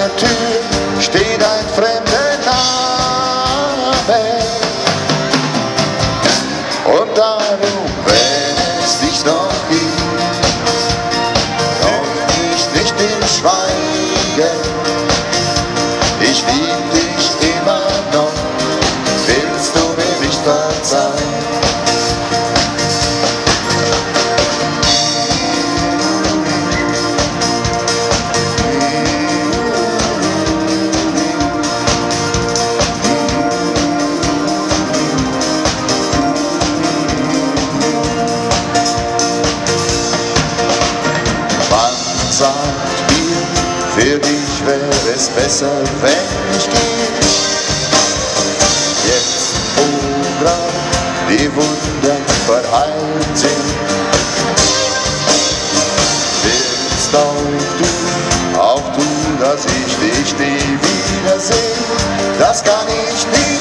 meiner Tür steht ein fremder Name. Und darum, wenn es dich noch gibt und ich nicht im Schweigen, ich lieb dich immer noch, willst du mir nicht verzeihen? Sagt mir, für dich wäre es besser, wenn ich gehe. Jetzt, wo grad die Wunden verheilt sind, willst auch du, dass ich dich nie wiedersehe. Das kann ich nie